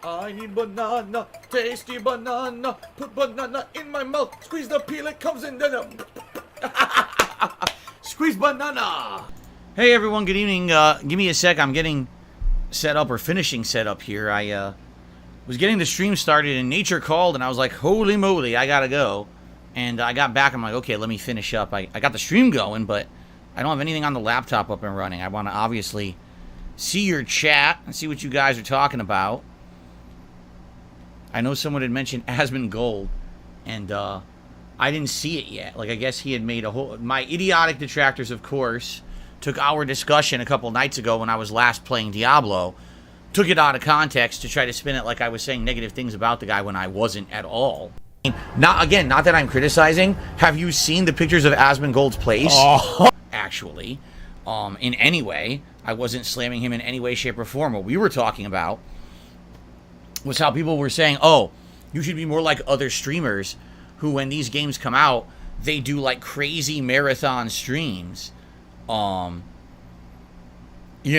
I need banana, tasty banana. Put banana in my mouth, squeeze the peel, it comes in then. Squeeze banana. Hey everyone, good evening. Give me a sec. I'm getting set up or finishing set up here. I was getting the stream started and nature called and I was like, holy moly, I gotta go. And I got back, I'm like, okay, let me finish up. I got the stream going, but I don't have anything on the laptop up and running. I want to obviously see your chat and see what you guys are talking about. I know someone had mentioned Asmongold, and I didn't see it yet. Like, I guess he had made a whole... My idiotic detractors, of course, took our discussion a couple nights ago when I was last playing Diablo, took it out of context to try to spin it like I was saying negative things about the guy when I wasn't at all. Not that I'm criticizing. Have you seen the pictures of Asmongold's place? Oh. Actually, in any way, I wasn't slamming him in any way, shape, or form. What we were talking about was how people were saying, oh, you should be more like other streamers who, when these games come out, they do like crazy marathon streams, you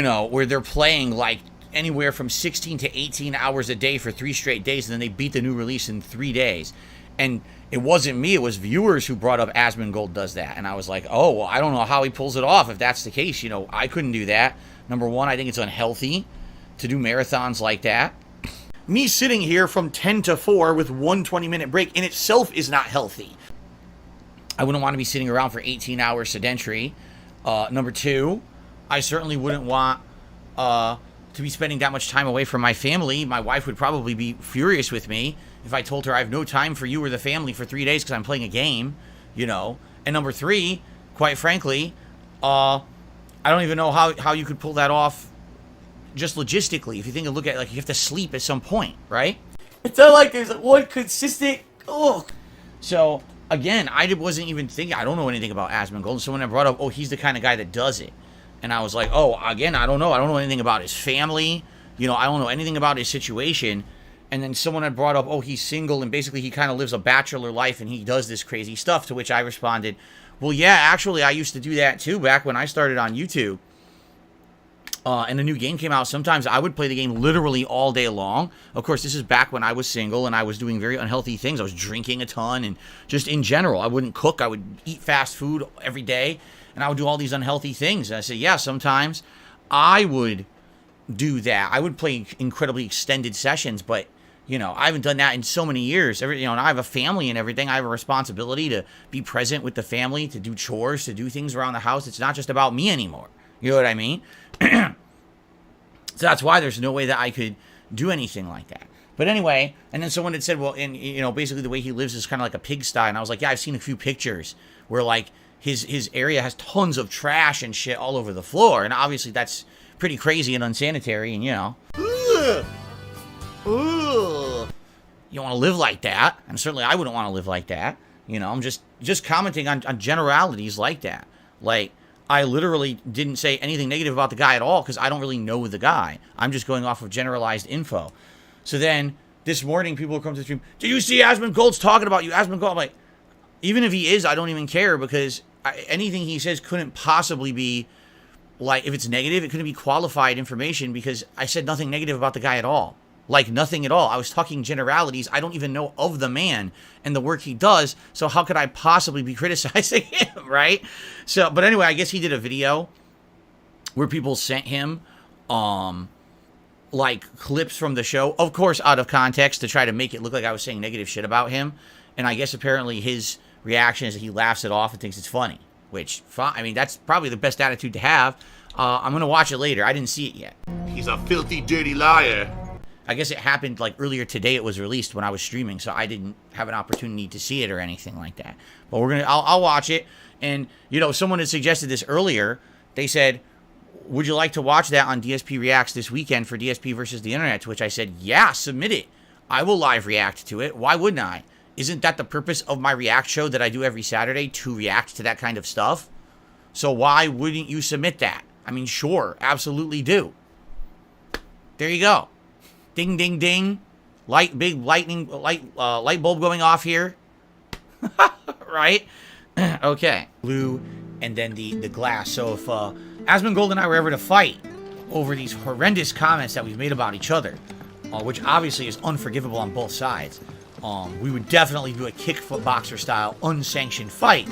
know, where they're playing like anywhere from 16 to 18 hours a day for 3 straight days, and then they beat the new release in 3 days. And it wasn't me, it was viewers who brought up Asmongold does that. And I was like, oh, well, I don't know how he pulls it off if that's the case. You know, I couldn't do that. Number one, I think it's unhealthy to do marathons like that. Me sitting here from 10 to 4 with 1 20-minute break in itself is not healthy. I wouldn't want to be sitting around for 18 hours sedentary. Number two, I certainly wouldn't want to be spending that much time away from my family. My wife would probably be furious with me if I told her I have no time for you or the family for 3 days because I'm playing a game, you know. And number three, quite frankly, I don't even know how you could pull that off just logistically. If you think of look at like you have to sleep at some point, right? It's not like there's one consistent. Oh, so again, I wasn't even thinking. I don't know anything about Asmongold. And someone had brought up, oh, he's the kind of guy that does it, and I was like, oh, again, I don't know. I don't know anything about his family. You know, I don't know anything about his situation. And then someone had brought up, oh, he's single, and basically he kind of lives a bachelor life, and he does this crazy stuff, to which I responded, well, yeah, actually, I used to do that, too, back when I started on YouTube. And a new game came out. Sometimes I would play the game literally all day long. Of course, this is back when I was single, and I was doing very unhealthy things. I was drinking a ton, and just in general, I wouldn't cook. I would eat fast food every day, and I would do all these unhealthy things. And I said, yeah, sometimes I would do that. I would play incredibly extended sessions, but you know, I haven't done that in so many years. You know, and I have a family and everything. I have a responsibility to be present with the family, to do chores, to do things around the house. It's not just about me anymore. You know what I mean? So that's why there's no way that I could do anything like that. But anyway, and then someone had said, well, and you know, basically the way he lives is kind of like a pigsty. And I was like, yeah, I've seen a few pictures where like his area has tons of trash and shit all over the floor. And obviously that's pretty crazy and unsanitary. And you know, you don't want to live like that. And certainly I wouldn't want to live like that. You know, I'm just commenting on generalities like that. Like, I literally didn't say anything negative about the guy at all because I don't really know the guy. I'm just going off of generalized info. So then this morning people will come to the stream, do you see Asmongold's talking about you? Asmongold, I'm like, even if he is, I don't even care because anything he says couldn't possibly be, like, if it's negative, it couldn't be qualified information because I said nothing negative about the guy at all. Like, nothing at all. I was talking generalities. I don't even know of the man and the work he does, so how could I possibly be criticizing him, right? So, but anyway, I guess he did a video where people sent him, like, clips from the show, of course, out of context, to try to make it look like I was saying negative shit about him, and I guess apparently his reaction is that he laughs it off and thinks it's funny, which, I mean, that's probably the best attitude to have. I'm going to watch it later. I didn't see it yet. He's a filthy, dirty liar. I guess it happened like earlier today. It was released when I was streaming, so I didn't have an opportunity to see it or anything like that. But I'll watch it. And you know, someone had suggested this earlier. They said, "Would you like to watch that on DSP Reacts this weekend for DSP versus the Internet?" To which I said, "Yeah, submit it. I will live react to it. Why wouldn't I? Isn't that the purpose of my React show that I do every Saturday, to react to that kind of stuff? So why wouldn't you submit that? I mean, sure, absolutely do. There you go." Ding, ding, ding. Big lightning, light bulb going off here. Right? Okay. Blue, and then the glass. So if Asmongold and I were ever to fight over these horrendous comments that we've made about each other, which obviously is unforgivable on both sides, we would definitely do a kickboxer style unsanctioned fight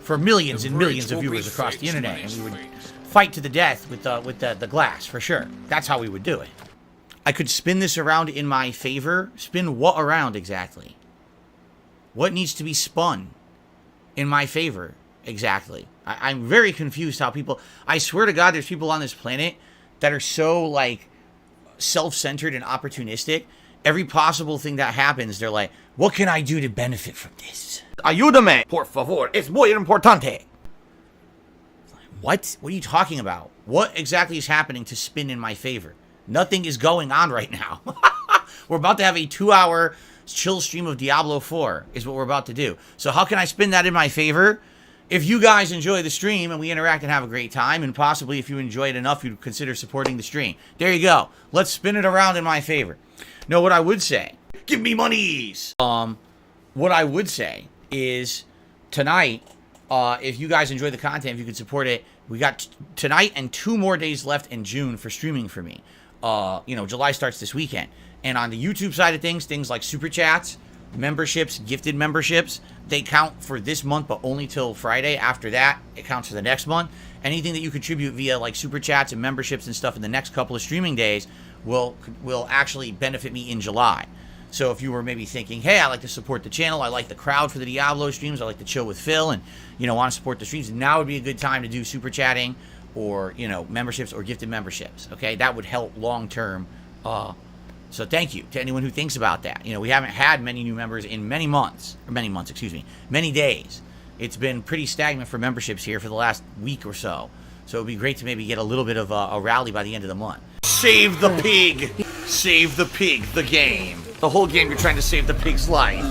for millions and millions of viewers across the internet, and we would fight to the death with the glass for sure. That's how we would do it. I could spin this around in my favor. Spin what around exactly? What needs to be spun in my favor exactly? I'm very confused how people... I swear to God, there's people on this planet that are so, like, self-centered and opportunistic. Every possible thing that happens, they're like, what can I do to benefit from this? Ayúdame, por favor. Es muy importante. What? What are you talking about? What exactly is happening to spin in my favor? Nothing is going on right now. We're about to have a 2-hour chill stream of Diablo 4 is what we're about to do. So how can I spin that in my favor? If you guys enjoy the stream and we interact and have a great time, and possibly if you enjoy it enough, you'd consider supporting the stream. There you go. Let's spin it around in my favor. No, what I would say, give me monies. What I would say is tonight, if you guys enjoy the content, if you could support it, we got tonight and 2 more days left in June for streaming for me. July starts this weekend. And on the YouTube side of things, things like super chats, memberships, gifted memberships, they count for this month, but only till Friday. After that, it counts for the next month. Anything that you contribute via like super chats and memberships and stuff in the next couple of streaming days will actually benefit me in July. So if you were maybe thinking, hey, I like to support the channel, I like the crowd for the Diablo streams, I like to chill with Phil, and want to support the streams, now would be a good time to do super chatting or memberships or gifted memberships. Okay, that would help long term. So thank you to anyone who thinks about that. We haven't had many new members in many days. It's been pretty stagnant for memberships here for the last week or so. So it would be great to maybe get a little bit of a rally by the end of the month. Save the pig! Save the pig, the game. The whole game you're trying to save the pig's life.